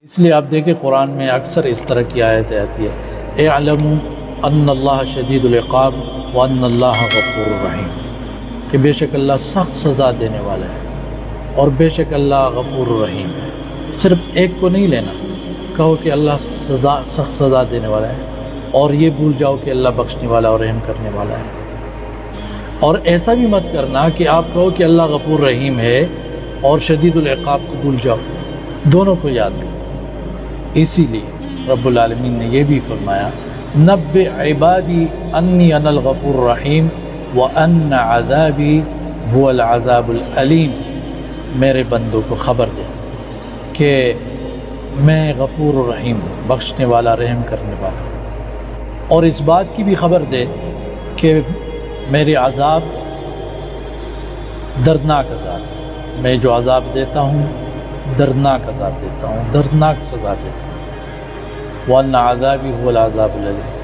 اس لیے آپ دیکھیں قرآن میں اکثر اس طرح کی آیتیں آتی ہے، اعلموا ان اللہ شدید العقاب وان اللہ غفور الرحیم، کہ بے شک اللہ سخت سزا دینے والا ہے اور بے شک اللہ غفور الرحیم ہے۔ صرف ایک کو نہیں لینا، کہو کہ اللہ سخت سزا دینے والا ہے اور یہ بھول جاؤ کہ اللہ بخشنے والا اور رحم کرنے والا ہے، اور ایسا بھی مت کرنا کہ آپ کہو کہ اللہ غفور رحیم ہے اور شدید العقاب کو بھول جاؤ، دونوں کو یاد رکھو۔ اسی لیے رب العالمین نے یہ بھی فرمایا، نبئ عبادی انی انا الغفور الرحیم وان عذابی هو العذاب العلیم، میرے بندوں کو خبر دے کہ میں غفور الرحیم ہوں، بخشنے والا رحم کرنے والا، اور اس بات کی بھی خبر دے کہ میرے عذاب دردناک عذاب، میں جو عذاب دیتا ہوں دردناک عذاب دیتا ہوں، دردناک سزا دیتا ہوں، وَأَنَّ عَذَابِي هُوَ الْعَذَابُ الْأَلِيمُ،